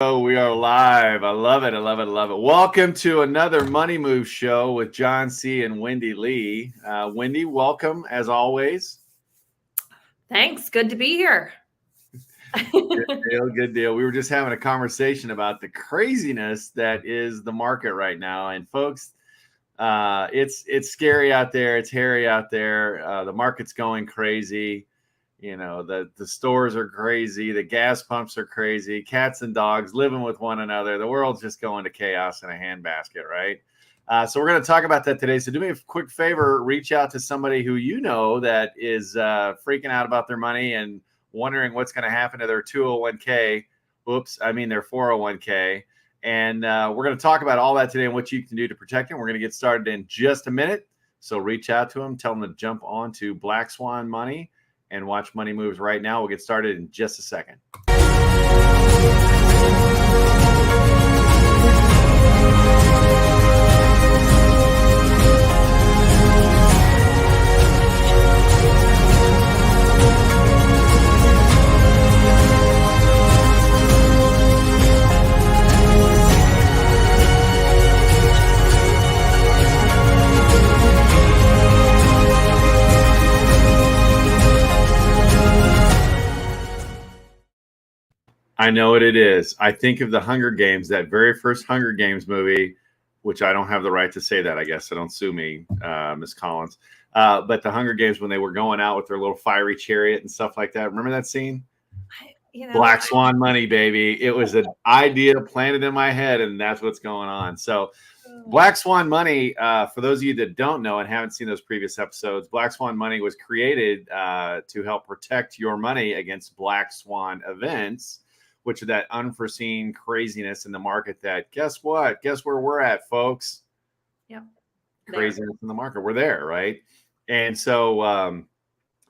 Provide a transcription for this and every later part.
Oh, we are live. I love it. I love it. I love it. Welcome to another Money Move show with John C. and Wendy Lee. Wendy, welcome as always. Thanks. Good to be here. Good deal. We were just having a conversation about the craziness that is the market right now. And folks, it's scary out there. It's hairy out there. The market's going crazy. You know, the stores are crazy. The gas pumps are crazy. Cats and dogs living with one another. The world's just going to chaos in a handbasket, right? So we're going to talk about that today. So do me a quick favor. Reach out to somebody who you know that is freaking out about their money and wondering what's going to happen to their 201k. Oops, I mean their 401k. And we're going to talk about all that today and what you can do to protect them. We're going to get started in just a minute. So reach out to them. Tell them to jump on to Black Swan Money and watch Money Moves right now. We'll get started in just a second. I know what it is. I think of the Hunger Games, that very first Hunger Games movie, which I don't have the right to say that, I guess. So don't sue me, Miss Collins. But the Hunger Games, when they were going out with their little fiery chariot and stuff like that. Remember that scene? Black Swan Money, baby. It was an idea planted in my head, and that's what's going on. So Black Swan Money, for those of you that don't know and haven't seen those previous episodes, Black Swan Money was created to help protect your money against Black Swan events, which are that unforeseen craziness in the market that, guess what? Guess where we're at, folks? Yeah. Craziness in the market. We're there, right? And so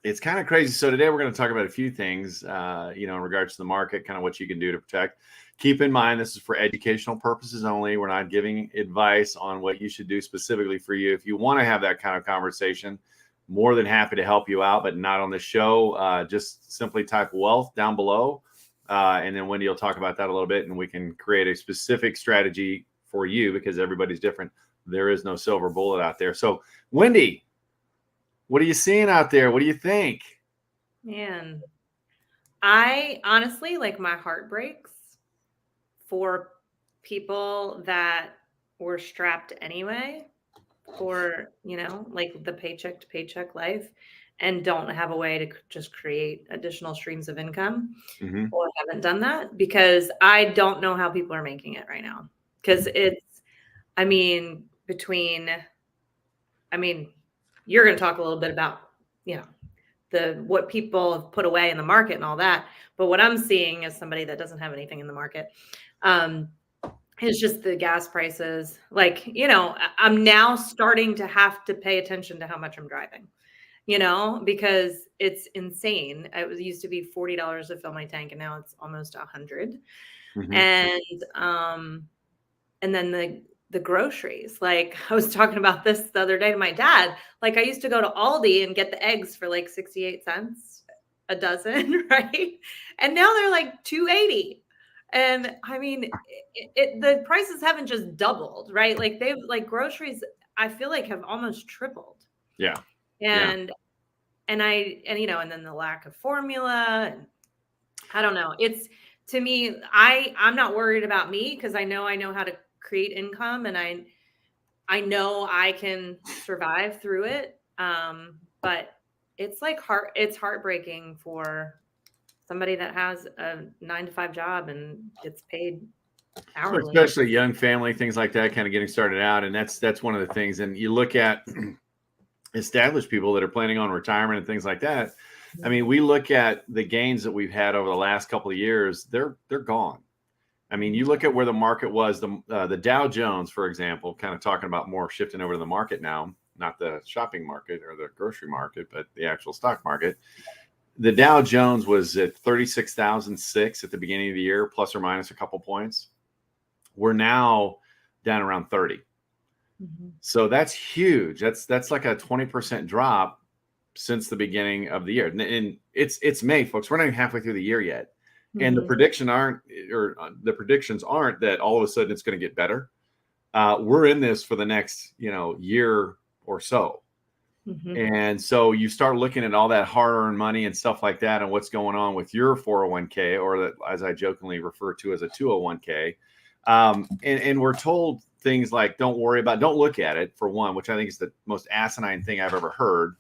it's kind of crazy. So today we're going to talk about a few things, in regards to the market, kind of what you can do to protect. Keep in mind, this is for educational purposes only. We're not giving advice on what you should do specifically for you. If you want to have that kind of conversation, more than happy to help you out, but not on the show. Just simply type wealth down below. And then Wendy will talk about that a little bit, and we can create a specific strategy for you because everybody's different. There is no silver bullet out there. So, Wendy, what are you seeing out there? What do you think? Man, I honestly, my heart breaks for people that were strapped anyway for, the paycheck to paycheck life and don't have a way to just create additional streams of income or haven't done that, because I don't know how people are making it right now. Because you're going to talk a little bit about, what people have put away in the market and all that. But what I'm seeing as somebody that doesn't have anything in the market, is just the gas prices. I'm now starting to have to pay attention to how much I'm driving. Because it's insane. It used to be $40 to fill my tank, and now it's almost $100. And then the groceries. I was talking about this the other day to my dad. I used to go to Aldi and get the eggs for 68 cents a dozen, right? And now they're $2.80. And the prices haven't just doubled, right? Groceries, I feel have almost tripled. Yeah. And then the lack of formula, and I don't know. It's, to me, I'm not worried about me because I know how to create income, and I know I can survive through it. But it's it's heartbreaking for somebody that has a 9-to-5 job and gets paid hourly. Especially young family, things like that, kind of getting started out. And that's one of the things. And you look at established people that are planning on retirement and things like that. We look at the gains that we've had over the last couple of years, they're gone. You look at where the market was, the Dow Jones, for example, kind of talking about more shifting over to the market now, not the shopping market or the grocery market, but the actual stock market. The Dow Jones was at 36,006 at the beginning of the year, plus or minus a couple points. We're now down around 30. So that's huge. That's like a 20% drop since the beginning of the year. And it's May, folks. We're not even halfway through the year yet. And the Mhm. predictions aren't that all of a sudden it's going to get better. We're in this for the next, year or so. Mhm. And so you start looking at all that hard-earned money and stuff like that, and what's going on with your 401k, or that, as I jokingly refer to as a 201k. And we're told things like, don't look at it, for one, which I think is the most asinine thing I've ever heard,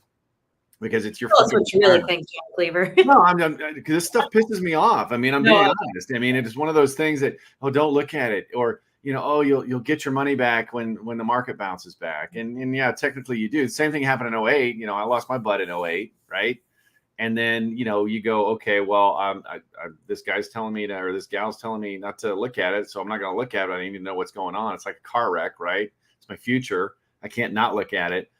because it's your Tell us fucking what you really retirement. think, John Cleaver. No, because this stuff pisses me off. I mean, I'm No, being honest. I mean, it is one of those things that, oh, don't look at it, or oh, you'll get your money back when the market bounces back, and yeah, technically you do. The same thing happened in 08. I lost my butt in 08, right? And then you go, okay, well, this guy's telling me to, or this gal's telling me not to look at it, so I'm not going to look at it. I need to know what's going on. It's like a car wreck, right? It's my future. I can't not look at it.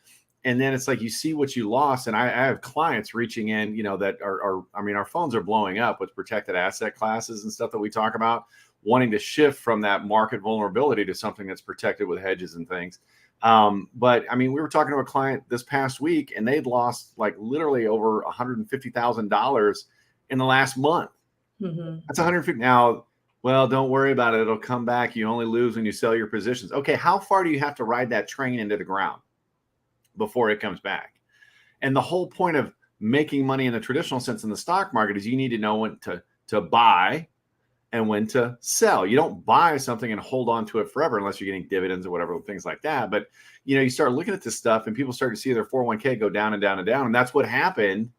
And then it's like you see what you lost. And I have clients reaching in, that are, I mean, our phones are blowing up with protected asset classes and stuff that we talk about, wanting to shift from that market vulnerability to something that's protected with hedges and things. But I mean, we were talking to a client this past week, and they'd lost like literally over $150,000 in the last month. Mhm. That's 150. Now, well, don't worry about it. It'll come back. You only lose when you sell your positions. Okay, how far do you have to ride that train into the ground before it comes back? And the whole point of making money in the traditional sense in the stock market is you need to know when to buy and when to sell. You don't buy something and hold on to it forever unless you're getting dividends or whatever, things like that. But you start looking at this stuff, and people start to see their 401k go down and down and down. And that's what happened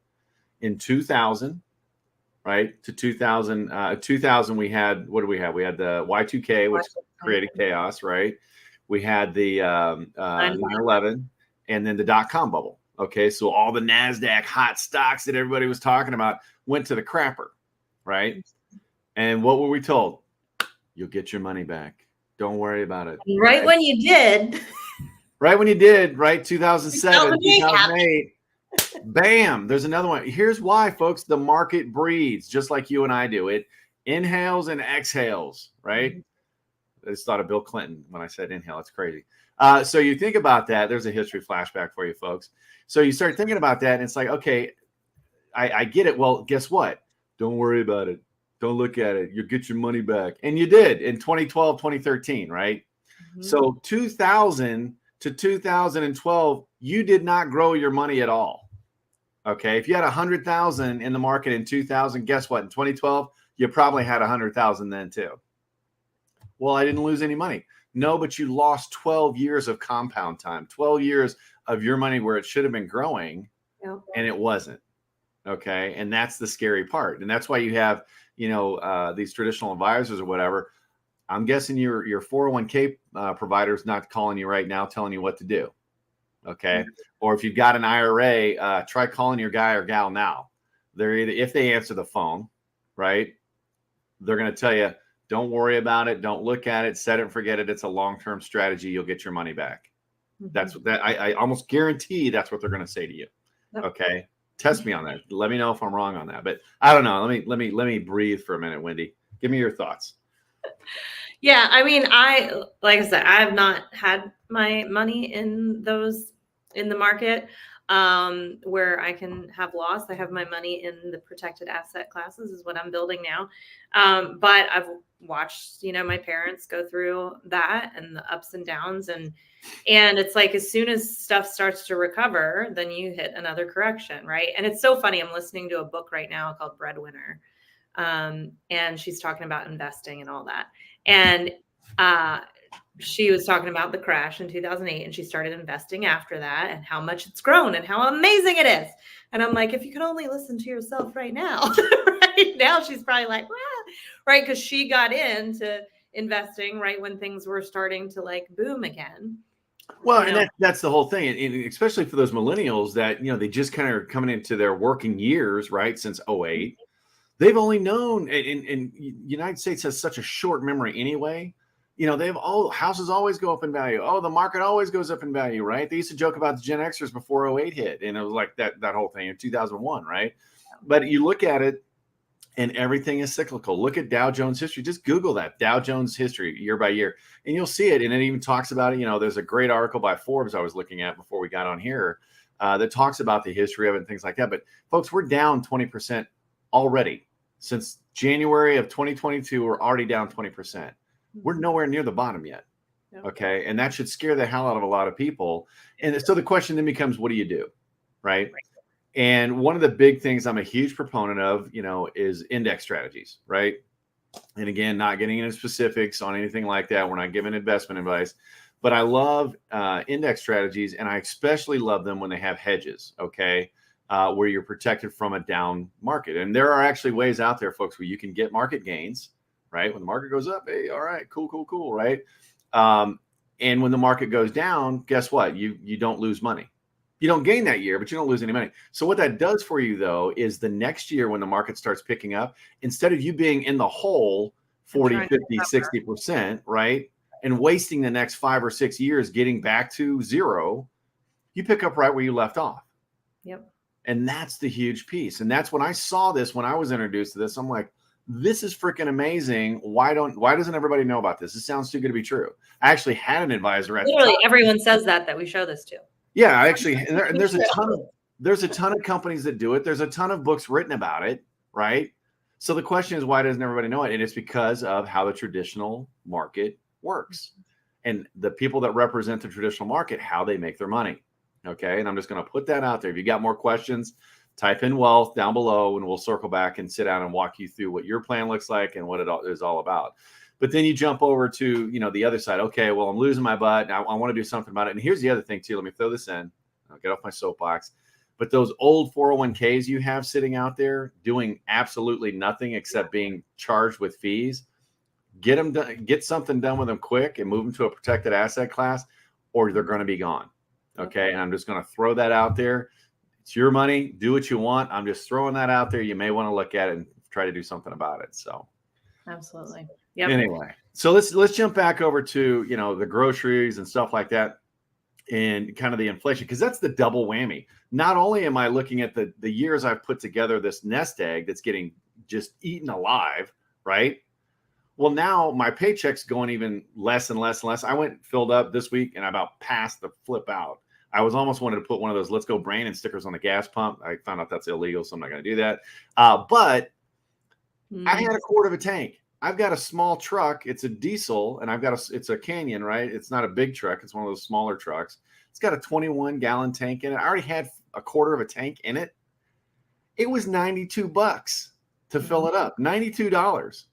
in 2000, right? To 2000, 2000, we had, what do we have? We had the Y2K, which created chaos, right? We had the 9/11, and then the dot-com bubble. Okay, so all the NASDAQ hot stocks that everybody was talking about went to the crapper, right? And what were we told? You'll get your money back. Don't worry about it. Right when you did. Right when you did, right? 2007, 2008 2008. Bam. There's another one. Here's why, folks. The market breathes just like you and I do. It inhales and exhales, right? I just thought of Bill Clinton when I said inhale. It's crazy. So you think about that. There's a history flashback for you folks. So you start thinking about that, and it's like, okay, I get it. Well, guess what? Don't worry about it. Don't look at it. You'll get your money back. And you did in 2012, 2013, right? Mm-hmm. So 2000 to 2012, you did not grow your money at all. Okay. If you had 100,000 in the market in 2000, guess what? In 2012, you probably had 100,000 then too. Well, I didn't lose any money. No, but you lost 12 years of compound time, 12 years of your money where it should have been growing, and it wasn't. Okay. And that's the scary part. And that's why you have, these traditional advisors or whatever. I'm guessing your 401k provider is not calling you right now, telling you what to do. Okay. Mm-hmm. Or if you've got an IRA, try calling your guy or gal now. They're either, if they answer the phone, right, they're going to tell you, don't worry about it. Don't look at it. Set it and forget it. It's a long-term strategy. You'll get your money back. Mm-hmm. That's that. I almost guarantee that's what they're going to say to you. Yep. Okay. Test me on that. Let me know if I'm wrong on that. But I don't know. Let me breathe for a minute, Wendy. Give me your thoughts. Yeah, I mean, like I said, I have not had my money in the market where I can have loss. I have my money in the protected asset classes is what I'm building now. But I've watched, my parents go through that and the ups and downs, and it's like, as soon as stuff starts to recover, then you hit another correction. Right. And it's so funny. I'm listening to a book right now called Breadwinner. And she's talking about investing and all that. And she was talking about the crash in 2008, and she started investing after that and how much it's grown and how amazing it is. And I'm like, if you could only listen to yourself right now, right now, she's probably like, right. Cause she got into investing right when things were starting to like boom again. Well, and that's the whole thing. And especially for those millennials that, they just kind of are coming into their working years, right? Since 08. They've only known, and United States has such a short memory anyway. Houses always go up in value. Oh, the market always goes up in value, right? They used to joke about the Gen Xers before 08 hit. And it was like that whole thing in 2001, right? But you look at it and everything is cyclical. Look at Dow Jones history. Just Google that, Dow Jones history year by year, and you'll see it. And it even talks about it. There's a great article by Forbes I was looking at before we got on here that talks about the history of it and things like that. But folks, we're down 20% already since January of 2022, we're already down 20%. We're Mhm. nowhere near the bottom yet. Yep. Okay. And that should scare the hell out of a lot of people. And so the question then becomes, what do you do? Right. And one of the big things I'm a huge proponent of, is index strategies. Right. And again, not getting into specifics on anything like that. We're not giving investment advice, but I love index strategies, and I especially love them when they have hedges. Okay. Where you're protected from a down market. And there are actually ways out there, folks, where you can get market gains, right? When the market goes up, hey, all right, cool, right? And when the market goes down, guess what? You don't lose money. You don't gain that year, but you don't lose any money. So what that does for you, though, is the next year when the market starts picking up, instead of you being in the hole 40, 50, 60%, right? And wasting the next 5 or 6 years getting back to zero, you pick up right where you left off. Yep. And that's the huge piece. And that's when I saw this, when I was introduced to this, I'm like, this is freaking amazing. Why doesn't everybody know about this? This sounds too good to be true. I actually had an advisor at Literally everyone says that we show this to. Yeah, and there's a ton of companies that do it. There's a ton of books written about it, right? So the question is, why doesn't everybody know it? And it's because of how the traditional market works and the people that represent the traditional market, how they make their money. Okay. And I'm just going to put that out there. If you got more questions, type in wealth down below and we'll circle back and sit down and walk you through what your plan looks like and what it is all about. But then you jump over to, the other side. Okay, well, I'm losing my butt. I want to do something about it. And here's the other thing too. Let me throw this in. I'll get off my soapbox. But those old 401ks you have sitting out there doing absolutely nothing except being charged with fees, get them done, get something done with them quick and move them to a protected asset class, or they're going to be gone. Okay. And I'm just going to throw that out there. It's your money. Do what you want. I'm just throwing that out there. You may want to look at it and try to do something about it. So absolutely. Yep. Anyway, so let's jump back over to, the groceries and stuff like that and kind of the inflation, because that's the double whammy. Not only am I looking at the years I've put together this nest egg that's getting just eaten alive, right? Well, now my paycheck's going even less and less and less. I went filled up this week and I about passed the flip out. I was almost wanted to put one of those "Let's Go Brandon" stickers on the gas pump. I found out that's illegal, so I'm not going to do that. But I had a quart of a tank. I've got a small truck. It's a diesel, and it's a Canyon, right? It's not a big truck. It's one of those smaller trucks. It's got a 21-gallon tank in it. I already had a quarter of a tank in it. It was $92 to fill it up. $92.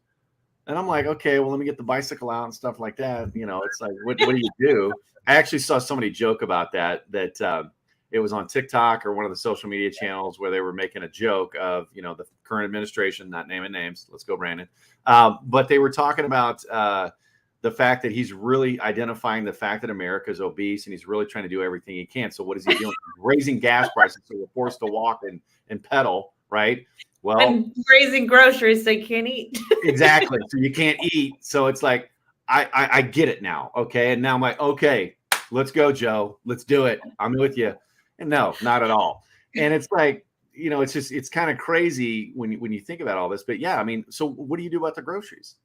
And I'm like, okay, well, let me get the bicycle out and stuff like that. It's like, what do you do? I actually saw somebody joke about that it was on TikTok or one of the social media channels where they were making a joke of, the current administration, not naming names. Let's go, Brandon. But they were talking about the fact that he's really identifying the fact that America is obese and he's really trying to do everything he can. So what is he doing? Raising gas prices so we're forced to walk and pedal, right? Well, I'm raising groceries so you can't eat. Exactly. So you can't eat. So it's like, I get it now. Okay. And now I'm like, okay, let's go, Joe. Let's do it. I'm with you. And no, not at all. And it's like, it's kind of crazy when you think about all this. But yeah, I mean, so what do you do about the groceries?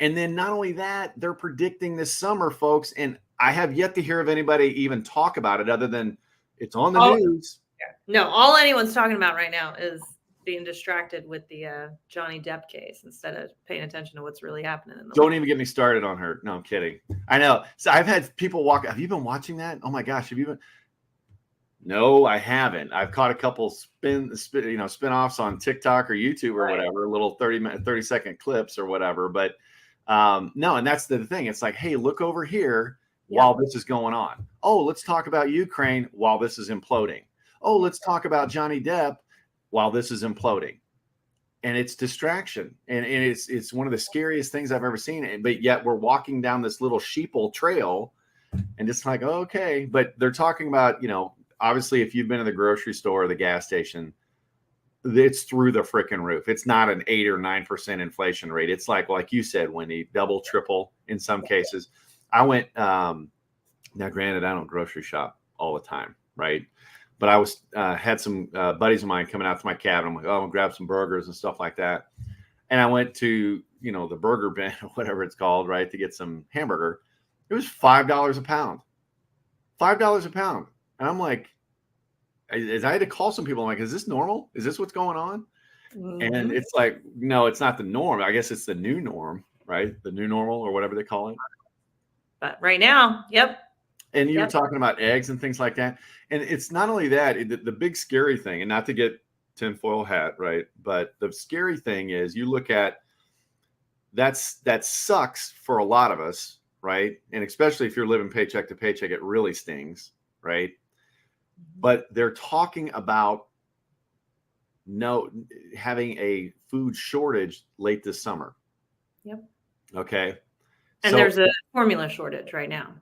And then not only that, they're predicting this summer, folks. And I have yet to hear of anybody even talk about it other than it's on the news. No, all anyone's talking about right now is being distracted with the Johnny Depp case instead of paying attention to what's really happening in the Don't even get me started on her. No, I'm kidding. I know. So I've had people walk. Have you been watching that? Oh my gosh. Have you been? No, I haven't. I've caught a couple spin-offs on TikTok or YouTube or whatever, little 30-second clips or whatever. But no, and that's the thing. It's like, hey, look over here while this is going on. Oh, let's talk about Ukraine while this is imploding. Oh, let's talk about Johnny Depp while this is imploding. And it's distraction. And it's one of the scariest things I've ever seen. But yet we're walking down this little sheeple trail and it's like, okay. But they're talking about, obviously, if you've been to the grocery store or the gas station, it's through the freaking roof. It's not an 8 or 9% inflation rate. It's like you said, Wendy, double, triple in some cases. I went, now granted, I don't grocery shop all the time, right? But I was had some buddies of mine coming out to my cabin. I'm like, oh, I'm gonna grab some burgers and stuff like that. And I went to, the burger bin or whatever it's called, right, to get some hamburger. It was $5 a pound. $5 a pound. And I'm like, as I had to call some people, I'm like, is this normal? Is this what's going on? And it's like, no, it's not the norm. I guess it's the new norm, right? The new normal or whatever they call it. But right now, yep. And you were talking about eggs and things like that. And it's not only that, the big scary thing, and not to get tinfoil hat, right? But the scary thing is you look at that sucks for a lot of us, right? And especially if you're living paycheck to paycheck, it really stings, right? But they're talking about having a food shortage late this summer. Yep. Okay. And there's a formula shortage right now.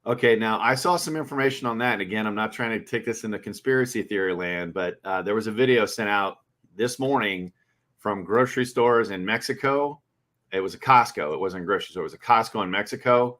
Okay, now I saw some information on that. And again, I'm not trying to take this into conspiracy theory land, but there was a video sent out this morning from grocery stores in Mexico. It was a Costco. It wasn't a grocery store. It was a Costco in Mexico.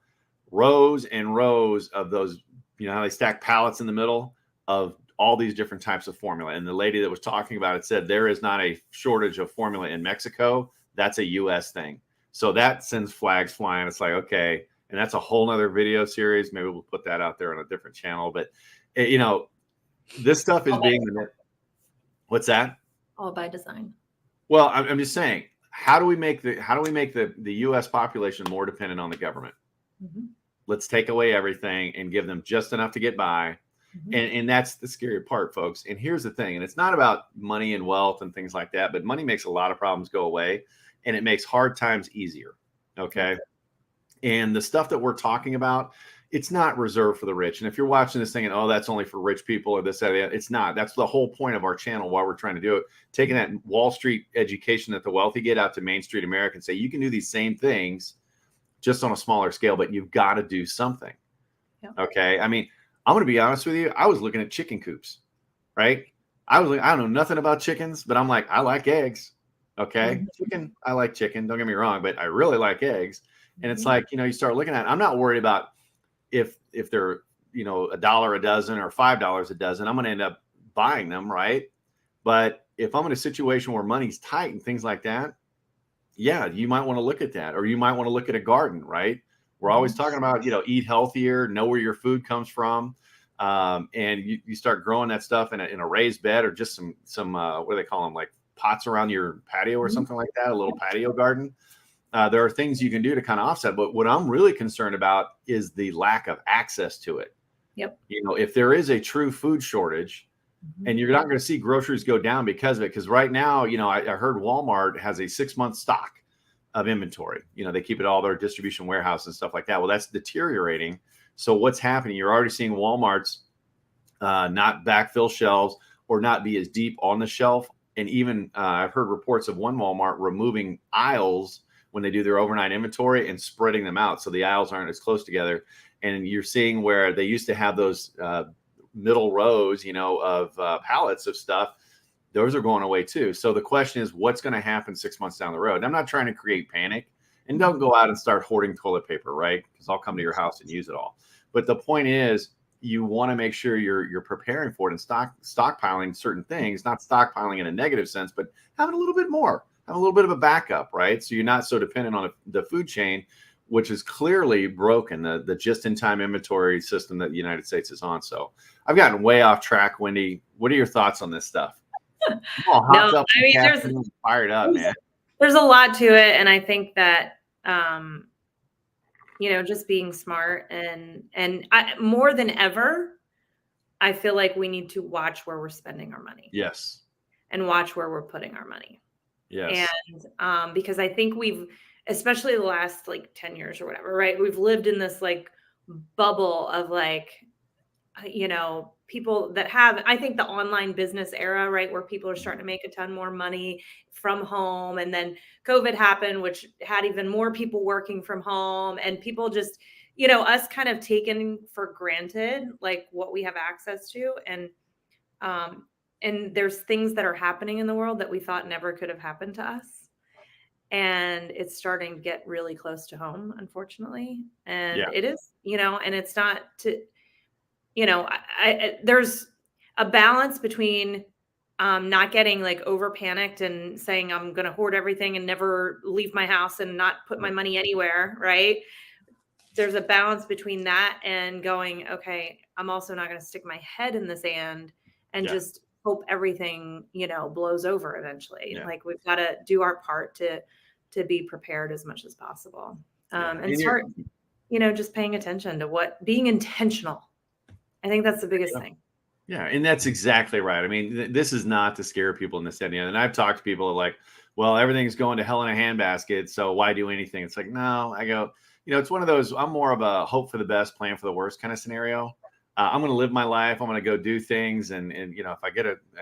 Rows and rows of those, you know how they stack pallets in the middle of all these different types of formula. And the lady that was talking about it said there is not a shortage of formula in Mexico. That's a U.S. thing. So that sends flags flying. It's like, okay. And that's a whole nother video series. Maybe we'll put that out there on a different channel. But, this stuff is being – what's that? All by design. Well, I'm just saying, how do we make the U.S. population more dependent on the government? Mm-hmm. Let's take away everything and give them just enough to get by. Mm-hmm. And that's the scary part, folks. And here's the thing. And it's not about money and wealth and things like that. But money makes a lot of problems go away. And it makes hard times easier. Okay. And the stuff that we're talking about, it's not reserved for the rich. And if you're watching this thing and, oh, that's only for rich people or this, that, it's not. That's the whole point of our channel, why we're trying to do it. Taking that Wall Street education that the wealthy get out to Main Street America and say, you can do these same things just on a smaller scale, but you've got to do something. Yeah. Okay. I mean, I'm going to be honest with you. I was looking at chicken coops, right? I don't know nothing about chickens, but I'm like, I like eggs. Okay. Mm-hmm. Chicken, I like chicken. Don't get me wrong, but I really like eggs. And it's like, you start looking at it. I'm not worried about if they're, $1 a dozen or $5 a dozen, I'm going to end up buying them. Right. But if I'm in a situation where money's tight and things like that, yeah, you might want to look at that, or you might want to look at a garden. Right. We're always talking about, eat healthier, know where your food comes from. And you start growing that stuff in a raised bed, or just some what do they call them? Like pots around your patio or something like that, a little patio garden. There are things you can do to kind of offset. But what I'm really concerned about is the lack of access to it. Yep. If there is a true food shortage, and you're not going to see groceries go down because of it. Because right now, I heard Walmart has a 6-month stock of inventory. They keep it all their distribution warehouse and stuff like that. Well, that's deteriorating. So what's happening? You're already seeing Walmart's not backfill shelves or not be as deep on the shelf. And even I've heard reports of one Walmart removing aisles when they do their overnight inventory and spreading them out, so the aisles aren't as close together. And you're seeing where they used to have those middle rows, of pallets of stuff. Those are going away too. So the question is, what's going to happen 6 months down the road? And I'm not trying to create panic, and don't go out and start hoarding toilet paper, right? Because I'll come to your house and use it all. But the point is, you want to make sure you're preparing for it and stockpiling certain things, not stockpiling in a negative sense, but having a little bit more. Have a little bit of a backup, right? So you're not so dependent on the food chain, which is clearly broken, the just-in-time inventory system that the United States is on. So I've gotten way off track, Wendy. What are your thoughts on this stuff? There's fired up, man. There's a lot to it, and I think that just being smart and more than ever, I feel like we need to watch where we're spending our money. Yes. And watch where we're putting our money. Yes. And because I think we've, especially the last 10 years or whatever, right? We've lived in this bubble of people that have, I think, the online business era, right? Where people are starting to make a ton more money from home. And then COVID happened, which had even more people working from home, and people just, us kind of taken for granted, what we have access to. And there's things that are happening in the world that we thought never could have happened to us. And it's starting to get really close to home, unfortunately. And It is, and it's not to, there's a balance between not getting over panicked and saying, I'm going to hoard everything and never leave my house and not put my money anywhere. Right. There's a balance between that and going, okay, I'm also not going to stick my head in the sand and just hope everything, blows over eventually. Yeah. Like we've got to do our part to be prepared as much as possible. And start, just paying attention to being intentional. I think that's the biggest thing. Yeah, and that's exactly right. I mean, this is not to scare people in this area. And I've talked to people like, well, everything's going to hell in a handbasket, so why do anything? It's like, no, I go, it's one of those, I'm more of a hope for the best, plan for the worst kind of scenario. I'm going to live my life. I'm going to go do things. And if I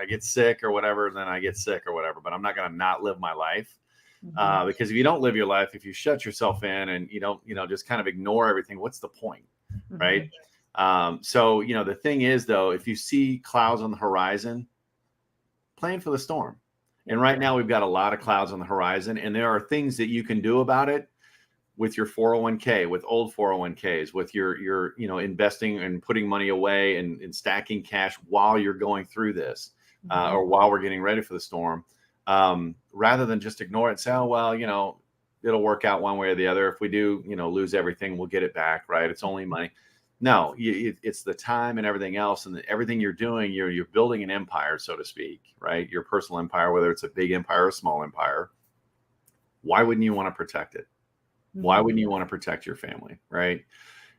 get sick or whatever, then I get sick or whatever, but I'm not going to not live my life. Because if you don't live your life, if you shut yourself in and you don't, just kind of ignore everything, what's the point? Right. So, the thing is, though, if you see clouds on the horizon, plan for the storm. And right now we've got a lot of clouds on the horizon, and there are things that you can do about it with your 401k, with old 401ks, with your investing and putting money away and stacking cash while you're going through this or while we're getting ready for the storm, rather than just ignore it and say, oh, well, it'll work out one way or the other. If we do, lose everything, we'll get it back, right? It's only money. No, it's the time and everything else, and everything you're doing. You're building an empire, so to speak, right? Your personal empire, whether it's a big empire or a small empire. Why wouldn't you want to protect it? Why wouldn't you want to protect your family, right?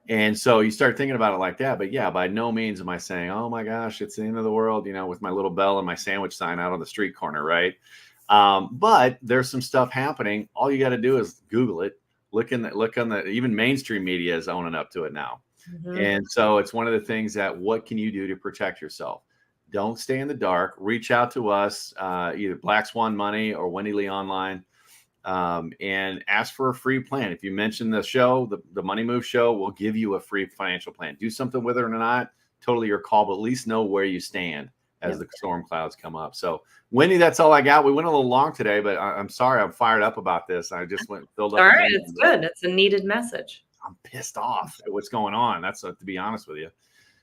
And so you start thinking about it like that. But yeah, by no means am I saying, oh my gosh, it's the end of the world, with my little bell and my sandwich sign out on the street corner, right? But there's some stuff happening. All you got to do is Google it. Look on the even mainstream media is owning up to it now. And so it's one of the things that what can you do to protect yourself? Don't stay in the dark. Reach out to us, either Black Swan Money or Wendy Lee Online, and ask for a free plan. If you mention the show, the Money Move show, we'll give you a free financial plan. Do something with it or not, totally your call, but at least know where you stand as the storm clouds come up. So, Wendy, that's all I got. We went a little long today, but I'm sorry. I'm fired up about this. I just filled up. All right, it's good. It's a needed message. I'm pissed off at what's going on. That's to be honest with you.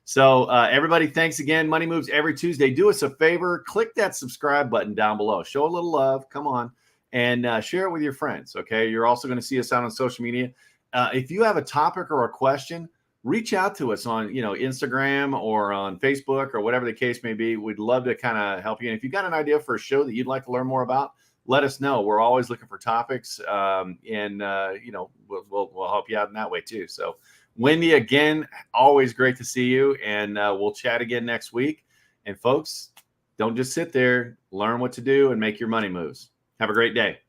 So everybody, thanks again. Money Moves every Tuesday. Do us a favor. Click that subscribe button down below. Show a little love. Come on. And share it with your friends. Okay. You're also going to see us out on social media. If you have a topic or a question, reach out to us on, Instagram or on Facebook or whatever the case may be. We'd love to kind of help you. And if you got an idea for a show that you'd like to learn more about, let us know. We're always looking for topics, and we'll help you out in that way too. So, Wendy, again, always great to see you, and we'll chat again next week. And folks, don't just sit there. Learn what to do and make your money moves. Have a great day.